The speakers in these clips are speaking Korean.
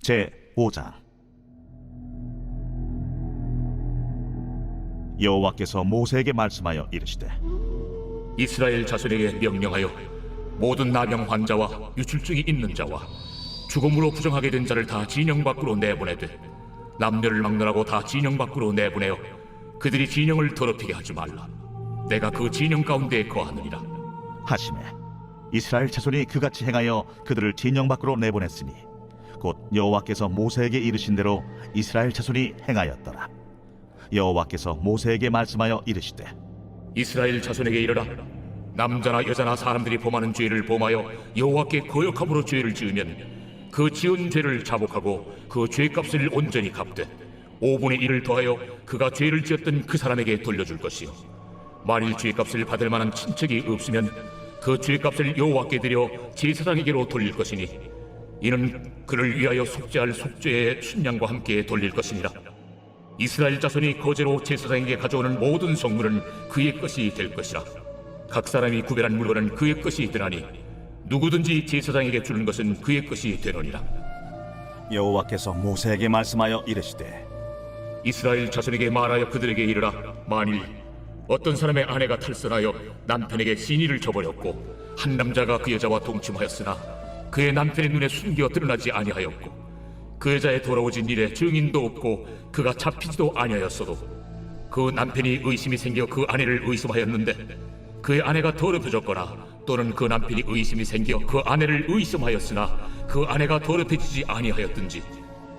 제5장. 여호와께서 모세에게 말씀하여 이르시되, 이스라엘 자손에게 명령하여 모든 나병 환자와 유출증이 있는 자와 죽음으로 부정하게 된 자를 다 진영 밖으로 내보내되 남녀를 막론하고 다 진영 밖으로 내보내어 그들이 진영을 더럽히게 하지 말라. 내가 그 진영 가운데에 거하느니라 하시매, 이스라엘 자손이 그같이 행하여 그들을 진영 밖으로 내보냈으니 곧 여호와께서 모세에게 이르신 대로 이스라엘 자손이 행하였더라. 여호와께서 모세에게 말씀하여 이르시되, 이스라엘 자손에게 이르라. 남자나 여자나 사람들이 범하는 죄를 범하여 여호와께 거역함으로 죄를 지으면 그 지은 죄를 자복하고 그 죄값을 온전히 갚되 5분의 1을 더하여 그가 죄를 지었던 그 사람에게 돌려줄 것이요, 만일 죄값을 받을 만한 친척이 없으면 그 죄값을 여호와께 드려 제사장에게로 돌릴 것이니 이는 그를 위하여 속죄할 속죄의 순양과 함께 돌릴 것이니라. 이스라엘 자손이 거제로 제사장에게 가져오는 모든 성물은 그의 것이 될 것이라. 각 사람이 구별한 물건은 그의 것이 되나니 누구든지 제사장에게 주는 것은 그의 것이 되느니라. 여호와께서 모세에게 말씀하여 이르시되, 이스라엘 자손에게 말하여 그들에게 이르라. 만일 어떤 사람의 아내가 탈선하여 남편에게 시니를 저버렸고 한 남자가 그 여자와 동침하였으나 그의 남편의 눈에 숨겨 드러나지 아니하였고 그 여자의 돌아오진 일에 증인도 없고 그가 잡히지도 아니하였어도 그 남편이 의심이 생겨 그 아내를 의심하였는데 그의 아내가 더럽혀졌거나 또는 그 남편이 의심이 생겨 그 아내를 의심하였으나 그 아내가 더럽혀지지 아니하였든지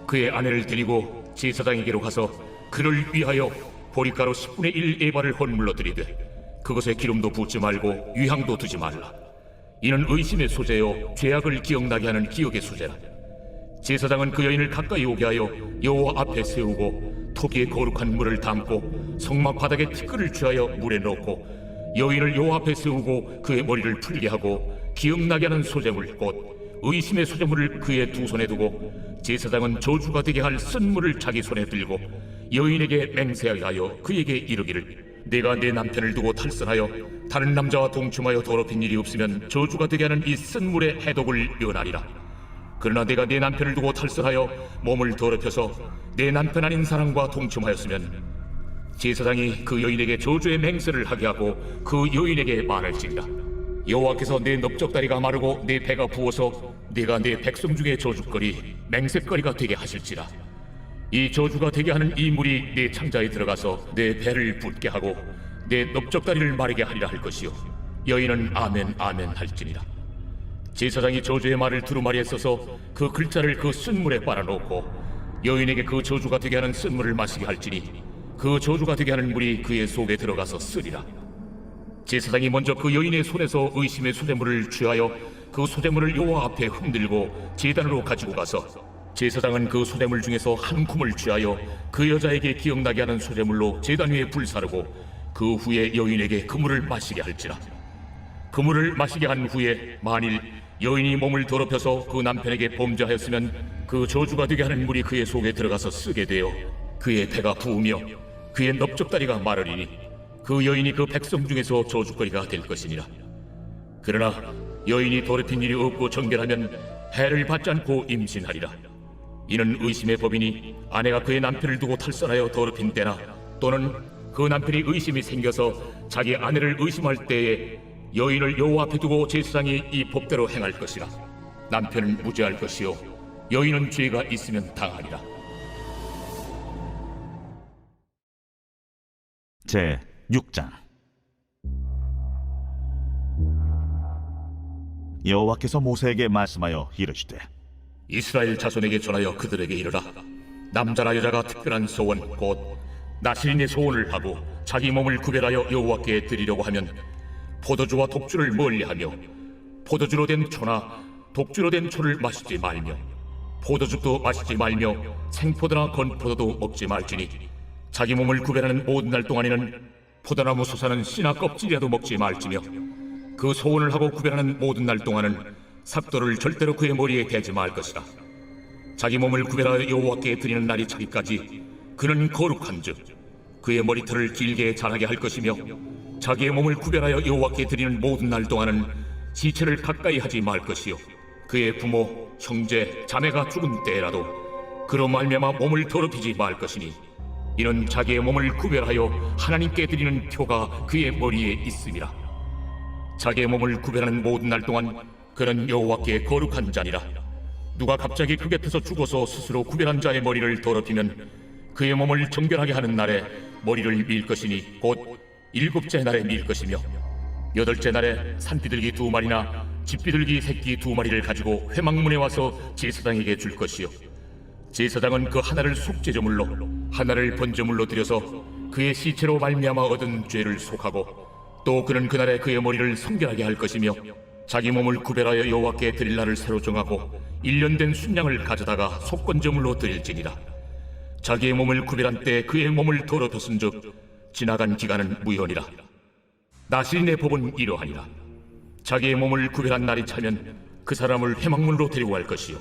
그의 아내를 데리고 제사장에게로 가서 그를 위하여 보리가루 10분의 1 에바를 헌물로 드리되 그것에 기름도 붓지 말고 유향도 두지 말라. 이는 의심의 소재요 죄악을 기억나게 하는 기억의 소재라. 제사장은 그 여인을 가까이 오게 하여 여호와 앞에 세우고 토기에 거룩한 물을 담고 성막 바닥에 티끌을 취하여 물에 넣고 여인을 여호와 앞에 세우고 그의 머리를 풀게 하고 기억나게 하는 소재물 곧 의심의 소재물을 그의 두 손에 두고 제사장은 저주가 되게 할 쓴물을 자기 손에 들고 여인에게 맹세하게 하여 그에게 이르기를, 내가 내 남편을 두고 탈선하여 다른 남자와 동침하여 더럽힌 일이 없으면 저주가 되게 하는 이 쓴물의 해독을 면하리라. 그러나 내가 내 남편을 두고 탈선하여 몸을 더럽혀서 내 남편 아닌 사람과 동침하였으면 제사장이 그 여인에게 저주의 맹세를 하게 하고 그 여인에게 말할지니라. 여호와께서 내 넓적다리가 마르고 내 배가 부어서 네가 내 백성 중에 저주거리 맹세거리가 되게 하실지라. 이 저주가 되게 하는 이 물이 내 창자에 들어가서 내 배를 붓게 하고 내 넓적다리를 마르게 하리라 할 것이요, 여인은 아멘 아멘 할지니라. 제사장이 저주의 말을 두루마리에 써서 그 글자를 그 쓴물에 빨아놓고 여인에게 그 저주가 되게 하는 쓴물을 마시게 할지니 그 저주가 되게 하는 물이 그의 속에 들어가서 쓰리라. 제사장이 먼저 그 여인의 손에서 의심의 소재물을 취하여 그 소재물을 여호와 앞에 흔들고 제단으로 가지고 가서 제사장은 그 소재물 중에서 한 쿰을 취하여 그 여자에게 기억나게 하는 소재물로 제단 위에 불사르고 그 후에 여인에게 그 물을 마시게 할지라. 그 물을 마시게 한 후에 만일 여인이 몸을 더럽혀서 그 남편에게 범죄하였으면 그 저주가 되게 하는 물이 그의 속에 들어가서 쓰게 되어 그의 배가 부으며 그의 넓적다리가 마르리니 그 여인이 그 백성 중에서 저주거리가 될 것이니라. 그러나 여인이 더럽힌 일이 없고 정결하면 해를 받지 않고 임신하리라. 이는 의심의 법이니 아내가 그의 남편을 두고 탈선하여 더럽힌 때나 또는 그 남편이 의심이 생겨서 자기 아내를 의심할 때에 여인을 여호와 앞에 두고 제사장이 이 법대로 행할 것이라. 남편은 무죄할 것이요 여인은 죄가 있으면 당하리라. 제6장. 여호와께서 모세에게 말씀하여 이르시되, 이스라엘 자손에게 전하여 그들에게 이르라. 남자나 여자가 특별한 소원 곧 나실인의 소원을 하고 자기 몸을 구별하여 여호와께 드리려고 하면 포도주와 독주를 멀리하며 포도주로 된 초나 독주로 된 초를 마시지 말며 포도주도 마시지 말며 생포도나 건포도도 먹지 말지니 자기 몸을 구별하는 모든 날 동안에는 포도나무 솟아는 씨나 껍질이라도 먹지 말지며 그 소원을 하고 구별하는 모든 날 동안은 삭도를 절대로 그의 머리에 대지 말 것이라. 자기 몸을 구별하여 여호와께 드리는 날이 차기까지 그는 거룩한즉 그의 머리털을 길게 자라게 할 것이며 자기의 몸을 구별하여 여호와께 드리는 모든 날 동안은 지체를 가까이 하지 말 것이요 그의 부모 형제, 자매가 죽은 때라도 그로 말미암아 몸을 더럽히지 말 것이니 이는 자기의 몸을 구별하여 하나님께 드리는 표가 그의 머리에 있음이라. 자기의 몸을 구별하는 모든 날 동안 그는 여호와께 거룩한 자니라. 누가 갑자기 그 곁에서 죽어서 스스로 구별한 자의 머리를 더럽히면 그의 몸을 정결하게 하는 날에 머리를 밀 것이니 곧 일곱째 날에 밀 것이며 여덟째 날에 산비둘기 2마리나 집비둘기 새끼 2마리를 가지고 회막문에 와서 제사장에게 줄 것이요 제사장은 그 하나를 속죄제물로 하나를 번제물로 드려서 그의 시체로 말미암아 얻은 죄를 속하고 또 그는 그날에 그의 머리를 성결하게 할 것이며 자기 몸을 구별하여 여호와께 드릴 날을 새로 정하고 1년 된 순양을 가져다가 속건제물로 드릴지니라. 자기의 몸을 구별한 때 그의 몸을 더럽혔은즉 지나간 기간은 무효니라. 나실인의 법은 이러하니라. 자기의 몸을 구별한 날이 차면 그 사람을 회막문으로 데리고 갈 것이요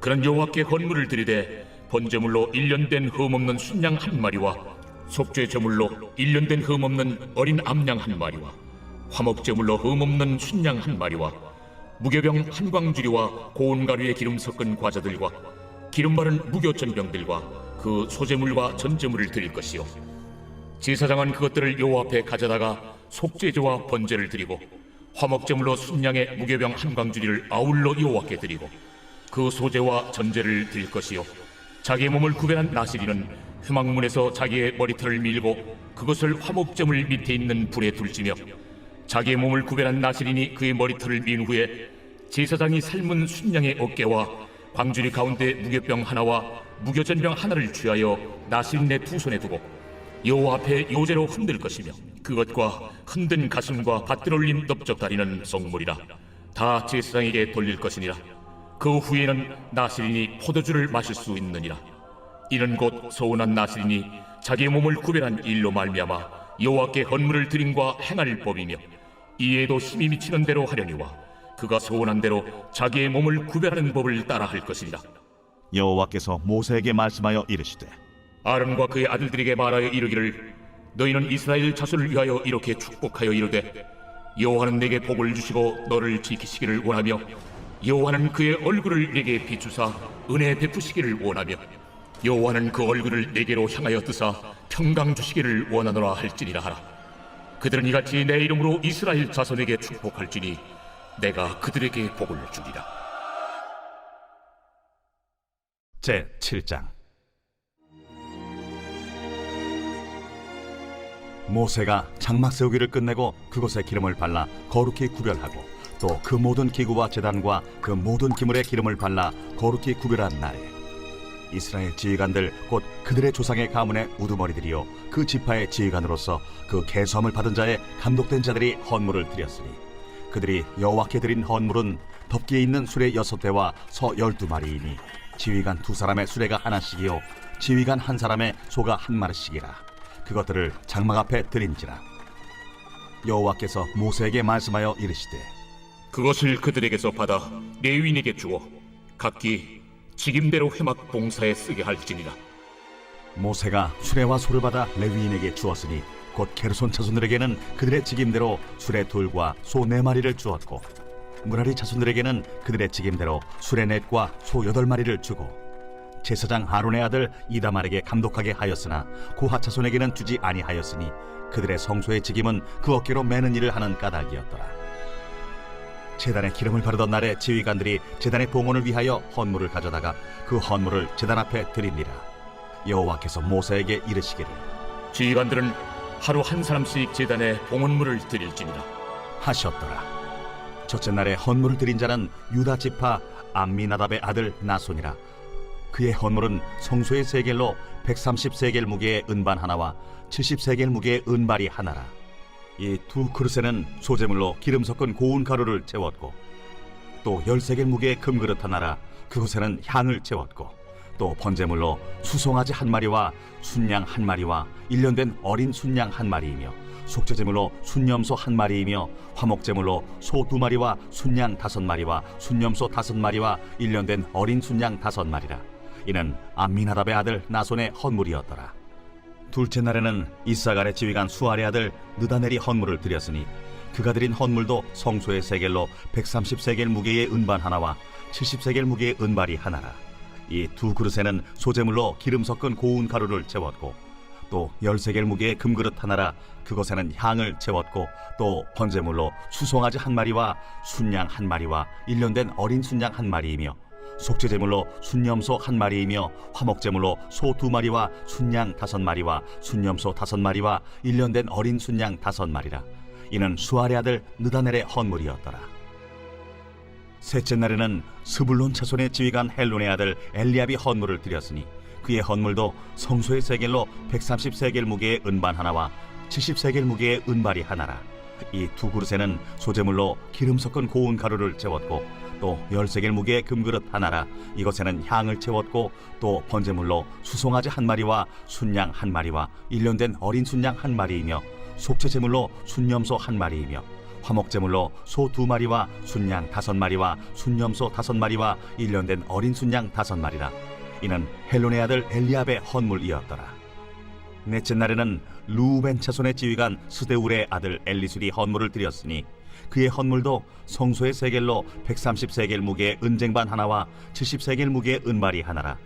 그는 여호와께 헌물을 드리되 번제물로 1년 된 흠없는 순양 1마리와 속죄제물로 1년 된 흠없는 어린 암양 1마리와 화목제물로 흠없는 순양 1마리와 무교병 한 광주리와 고운 가루에 기름 섞은 과자들과 기름 바른 무교전병들과 그 소제물과 전제물을 드릴 것이요 제사장은 그것들을 여호와 앞에 가져다가 속죄제와 번제를 드리고 화목제물로 순양의 무교병 한 광주리를 아울러 여호와께 드리고 그 소제와 전제를 드릴 것이요 자기의 몸을 구별한 나시리는 회막문에서 자기의 머리털을 밀고 그것을 화목제물 밑에 있는 불에 둘지며 자기의 몸을 구별한 나시린이 그의 머리털을 민 후에 제사장이 삶은 순양의 어깨와 광주리 가운데 무교병 하나와 무교전병 하나를 취하여 나시린의 2손에 두고 여호와 앞에 요제로 흔들 것이며 그것과 흔든 가슴과 밭들 올린 넓적다리는 성물이라 다 제사장에게 돌릴 것이니라. 그 후에는 나시린이 포도주를 마실 수 있느니라. 이는 곧 서운한 나시린이 자기의 몸을 구별한 일로 말미암아 여호와께 헌물을 드림과 행할 법이며 이에도 힘이 미치는 대로 하려니와 그가 서운한 대로 자기의 몸을 구별하는 법을 따라 할 것이니라. 여호와께서 모세에게 말씀하여 이르시되 아론과 그의 아들들에게 말하여 이르기를 너희는 이스라엘 자손을 위하여 이렇게 축복하여 이르되 여호와는 내게 복을 주시고 너를 지키시기를 원하며 여호와는 그의 얼굴을 내게 비추사 은혜 베푸시기를 원하며 여호와는 그 얼굴을 내게로 향하여 뜨사 평강 주시기를 원하노라 할지니라 하라. 그들은 이같이 내 이름으로 이스라엘 자손에게 축복할지니 내가 그들에게 복을 주리라. 제 7장. 모세가 장막 세우기를 끝내고 그곳에 기름을 발라 거룩히 구별하고 또 그 모든 기구와 제단과 그 모든 기물에 기름을 발라 거룩히 구별한 날에 이스라엘 지휘관들 곧 그들의 조상의 가문의 우두머리들이요 그 지파의 지휘관으로서 그 계수함을 받은 자의 감독된 자들이 헌물을 드렸으니 그들이 여호와께 드린 헌물은 덮기에 있는 수레 6대와 서 12마리이니 지휘관 2사람의 수레가 하나씩이요 지휘관 1사람의 소가 1마리씩이라. 그것들을 장막 앞에 드린지라. 여호와께서 모세에게 말씀하여 이르시되 그것을 그들에게서 받아 레위인에게 주어 각기 직임대로 회막 봉사에 쓰게 할지니라. 모세가 수레와 소를 받아 레위인에게 주었으니 곧 게르손 자손들에게는 그들의 직임대로 수레 2과 소 4마리를 주었고 무라리 자손들에게는 그들의 직임대로 수레 4과 소 8마리를 주고 제사장 아론의 아들 이다말에게 감독하게 하였으나 고핫 자손에게는 주지 아니하였으니 그들의 성소의 직임은 그 어깨로 매는 일을 하는 까닭이었더라. 제단에 기름을 바르던 날에 지휘관들이 제단의 봉헌을 위하여 헌물을 가져다가 그 헌물을 제단 앞에 드리니라. 여호와께서 모세에게 이르시기를 지휘관들은 하루 한 사람씩 제단에 봉헌물을 드릴지니라 하셨더라. 첫째 날에 헌물을 드린 자는 유다 지파 암미나답의 아들 나손이라. 그의 헌물은 성소의 세겔로 130세겔 무게의 은반 하나와 70세겔 무게의 은발이 하나라. 이 2 그릇에는 소제물로 기름 섞은 고운 가루를 채웠고 또 10세겔 무게의 금그릇 하나라. 그곳에는 향을 채웠고 또 번제물로 수송아지 1마리와 순양 1마리와 1년 된 어린 순양 1마리이며 속죄제물로 순염소 1마리이며 화목제물로 소 2마리와 순양 5마리와 순염소 5마리와 1년 된 어린 순양 5마리라. 이는 암미나답의 아들 나손의 헌물이었더라. 둘째 날에는 이사갈의 지휘관 수알의 아들 느다넬이 헌물을 드렸으니 그가 드린 헌물도 성소의 세겔로 130세겔 무게의 은반 하나와 70세겔 무게의 은발이 하나라. 이 두 그릇에는 소재물로 기름 섞은 고운 가루를 채웠고 또 10세겔 무게의 금그릇 하나라. 그것에는 향을 채웠고 또 번제물로 수송아지 한 마리와 순양 한 마리와 1년 된 어린 순양 한 마리이며 속죄제물로 순염소 한 마리이며 화목제물로 소 2마리와 순양 5마리와 순염소 5마리와 1년 된 어린 순양 5마리라. 이는 수아의 아들 느다넬의 헌물이었더라. 셋째 날에는 스불론 자손의 지휘관 헬론의 아들 엘리압이 헌물을 드렸으니 그의 헌물도 성소의 세겔로 130세겔 무게의 은반 하나와 70세겔 무게의 은발이 하나라. 이 두 그릇에는 소재물로 기름 섞은 고운 가루를 채웠고 또 10세겔 무게의 금그릇 하나라. 이것에는 향을 채웠고 또 번제물로 수송아지 한 마리와 순양 한 마리와 1년 된 어린 순양 한 마리이며 속죄제물로 순염소 한 마리이며 화목제물로 소 2마리와 순양 5마리와 순염소 5마리와 1년 된 어린 순양 5마리라. 이는 헬론의 아들 엘리압의 헌물이었더라. 넷째 날에는 루벤 자손의 지휘관 스데울의 아들 엘리술이 헌물을 드렸으니 그의 헌물도 성소의 세겔로 130세겔 무게의 은쟁반 하나와 70세겔 무게의 은발이 하나라.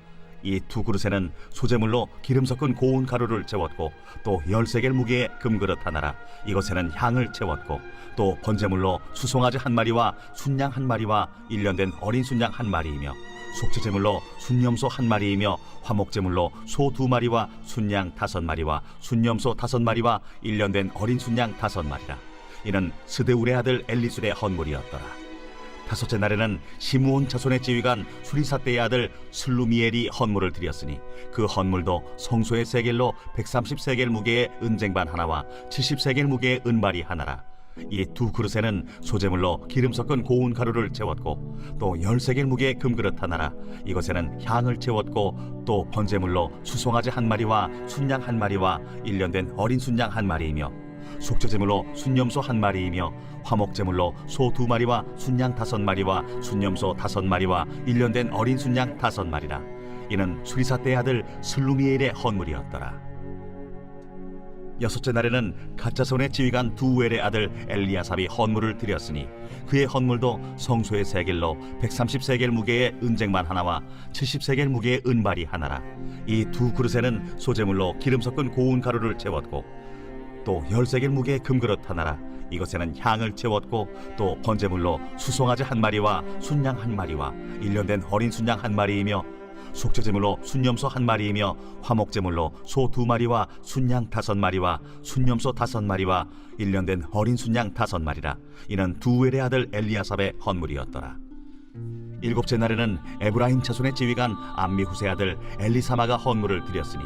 이 두 그릇에는 소재물로 기름 섞은 고운 가루를 채웠고 또 10세겔 무게의 금그릇 하나라. 이것에는 향을 채웠고 또 번제물로 수송아지 한 마리와 순양 한 마리와 1년 된 어린 순양 한 마리이며 속죄제물로 순염소 한 마리이며 화목제물로 소 2마리와 순양 5마리와 순염소 5마리와 1년 된 어린 순양 5마리라. 이는 스데울의 아들 엘리술의 헌물이었더라. 다섯째 날에는 시므온 자손의 지휘관 수리사대의 아들 슬루미엘이 헌물을 드렸으니 그 헌물도 성소의 세겔로 130세겔 무게의 은쟁반 하나와 70세겔 무게의 은발이 하나라. 이 두 그릇에는 소재물로 기름 섞은 고운 가루를 채웠고 또 10세겔 무게의 금그릇 하나라. 이것에는 향을 채웠고 또 번제물로 수송아지 한 마리와 순양 한 마리와 1년 된 어린 순양 한 마리이며 속죄제물로 순염소 한 마리이며 화목제물로 소 2마리와 순양 5마리와 순염소 5마리와 1년 된 어린 순양 5마리라. 이는 수리사대의 아들 슬루미엘의 헌물이었더라. 여섯째 날에는 갓자손의 지휘관 두웰의 아들 엘리아삽이 헌물을 드렸으니 그의 헌물도 성소의 세겔로 130세겔 무게의 은쟁반 하나와 70세겔 무게의 은발이 하나라. 이 두 그릇에는 소재물로 기름 섞은 고운 가루를 채웠고 또 10세겔 무게의 금그릇 하나라. 이것에는 향을 채웠고 또 번제물로 수송아지 한 마리와 순양 한 마리와 1년 된 어린 순양 한 마리이며 속죄제물로 순염소 한 마리이며 화목제물로 소 2마리와 순양 5마리와 순염소 5마리와 1년 된 어린 순양 5마리라. 이는 두웰의 아들 엘리아삽의 헌물이었더라. 일곱째 날에는 에브라임 자손의 지휘관 암미후세 아들 엘리사마가 헌물을 드렸으니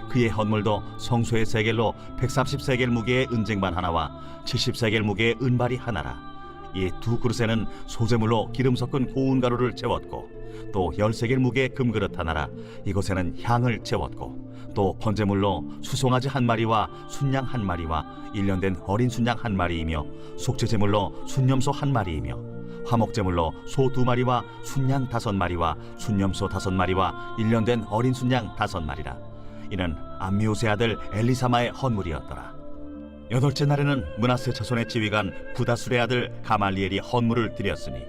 그의 헌물도 성소의 세겔로 130세겔 무게의 은쟁반 하나와 70세겔 무게의 은발이 하나라. 이 두 그릇에는 소재물로 기름 섞은 고운 가루를 채웠고 또 10세겔 무게의 금그릇 하나라. 이것에는 향을 채웠고 또 번제물로 수송아지 한 마리와 순양 한 마리와 1년 된 어린 순양 한 마리이며 속죄제물로 순염소 한 마리이며 화목제물로 소 2마리와 순양 5마리와 순염소 5마리와 1년 된 어린 순양 5마리라. 이는 암미호세 아들 엘리사마의 헌물이었더라. 여덟째 날에는 므낫세 자손의 지휘관 부다술의 아들 가말리엘이 헌물을 드렸으니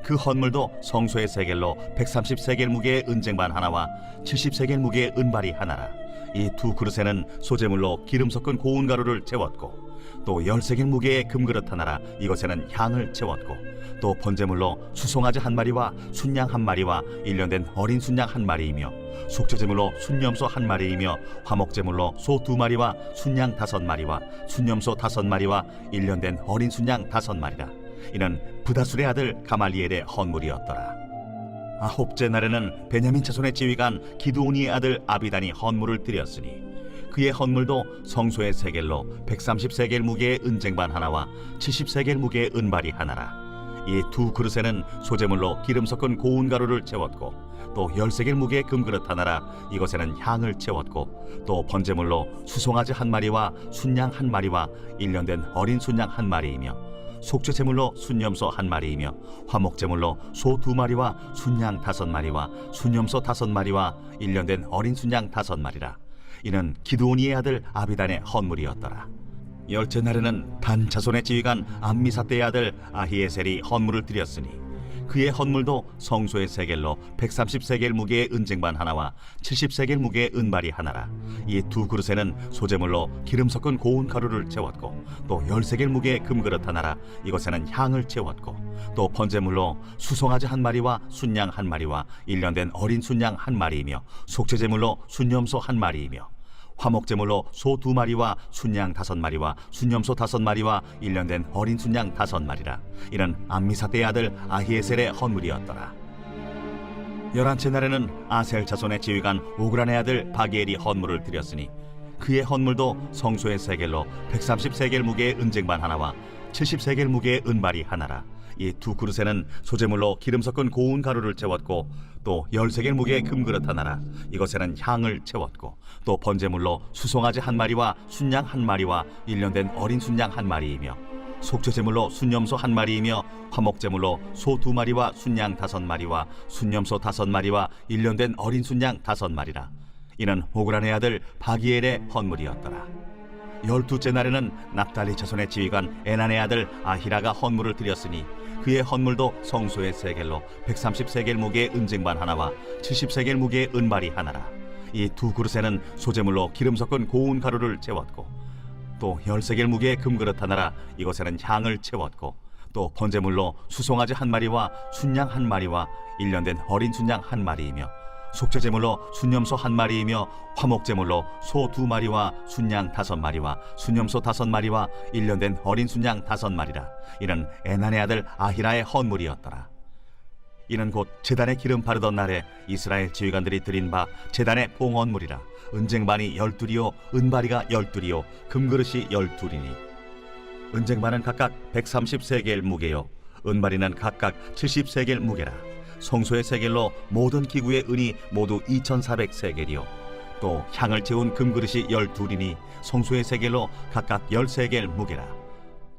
그 헌물도 성소의 세겔로 130세겔 무게의 은쟁반 하나와 70세겔 무게의 은발이 하나라. 이 두 그릇에는 소재물로 기름 섞은 고운 가루를 채웠고 또 10세겔 무게의 금그릇 하나라. 이것에는 향을 채웠고 또 번제물로 수송아지 한 마리와 순양 한 마리와 1년 된 어린 순양 한 마리이며 속죄제물로 순염소 한 마리이며 화목제물로 소 2마리와 순양 5마리와 순염소 5마리와 1년 된 어린 순양 5마리라. 이는 부다술의 아들 가말리엘의 헌물이었더라. 아홉째 날에는 베냐민 자손의 지휘관 기드오니의 아들 아비단이 헌물을 드렸으니 그의 헌물도 성소의 세겔로 130세겔 무게의 은쟁반 하나와 70세겔 무게의 은발이 하나라. 이 두 그릇에는 소재물로 기름 섞은 고운 가루를 채웠고 또 10세겔 무게의 금그릇 하나라. 이것에는 향을 채웠고 또 번제물로 수송아지 한 마리와 순양 한 마리와 1년 된 어린 순양 한 마리이며 속죄제물로 순염소 한 마리이며 화목제물로 소 2마리와 순양 5마리와 순염소 5마리와 1년 된 어린 순양 5마리라. 이는 기드오니의 아들 아비단의 헌물이었더라. 열째 날에는 단 자손의 지휘관 암미사대의 아들 아히에셀이 헌물을 드렸으니 그의 헌물도 성소의 세겔로 130세겔 무게의 은쟁반 하나와 70세겔 무게의 은발이 하나라. 이 두 그릇에는 소재물로 기름 섞은 고운 가루를 채웠고 또 10세겔 무게의 금그릇 하나라. 이것에는 향을 채웠고 또 번제물로 수송아지 한 마리와 순양 한 마리와 1년 된 어린 순양 한 마리이며 속죄제물로 순염소 한 마리이며 화목제물로 소 2마리와 순양 5마리와 순염소 5마리와 1년 된 어린 순양 5마리라. 이는 암미사대의 아들 아히에셀의 헌물이었더라. 11째 날에는 아셀 자손의 지휘관 오그란의 아들 바기엘이 헌물을 드렸으니 그의 헌물도 성소의 세겔로 130세겔 무게의 은쟁반 하나와 70세겔 무게의 은발이 하나라. 이 두 그릇에는 소재물로 기름 섞은 고운 가루를 채웠고 또 10세겔 무게의 금그릇 하나라. 이것에는 향을 채웠고 또 번제물로 수송아지 한 마리와 순양 한 마리와 1년 된 어린 순양 한 마리이며 속죄제물로 순염소 한 마리이며 화목제물로 소 2마리와 순양 5마리와 순염소 5마리와 1년 된 어린 순양 5마리라. 이는 오그란의 아들 바기엘의 헌물이었더라. 12째 날에는 납달리 자손의 지휘관 에난의 아들 아히라가 헌물을 드렸으니 그의 헌물도 성소의 세겔로 130세겔 무게의 은쟁반 하나와 70세겔 무게의 은발이 하나라. 이 두 그릇에는 소재물로 기름 섞은 고운 가루를 채웠고 또 10세겔 무게의 금그릇 하나라. 이것에는 향을 채웠고 또 번제물로 수송아지 한 마리와 순양 한 마리와 1년 된 어린 순양 한 마리이며 속죄제물로 순염소 한 마리이며 화목제물로 소 2마리와 순양 5마리와 순염소 5마리와 1년 된 어린 순양 5마리라. 이는 에난의 아들 아히라의 헌물이었더라. 이는 곧 제단에 기름 바르던 날에 이스라엘 지휘관들이 드린 바 제단의 봉헌물이라. 은쟁반이 12이요 은바리가 12이요 금그릇이 12이니 은쟁반은 각각 130세겔 무게요 은바리는 각각 70세겔 무게라. 성소의 세겔로 모든 기구의 은이 모두 2400세겔이요 또 향을 채운 금그릇이 12이니 성소의 세겔로 각각 10세겔 무게라.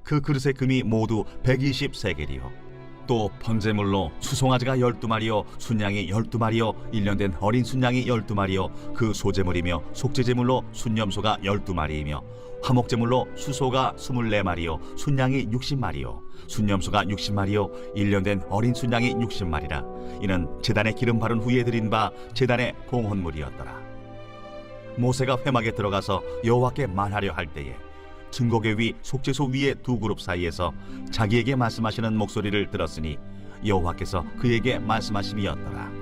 그 그릇의 금이 모두 120세겔이요 또 번제물로 수송아지가 12마리요 순양이 12마리요 1년 된 어린 순양이 12마리요 그 소제물이며 속죄제물로 순염소가 12마리이며 화목제물로 수소가 24마리요 순양이 60마리요 순염소가 60마리요 1년 된 어린 순양이 60마리라. 이는 제단에 기름 바른 후에 드린 바 제단의 봉헌물이었더라. 모세가 회막에 들어가서 여호와께 말하려 할 때에 증거궤 위 속죄소 위의 두 그룹 사이에서 자기에게 말씀하시는 목소리를 들었으니 여호와께서 그에게 말씀하심이었더라.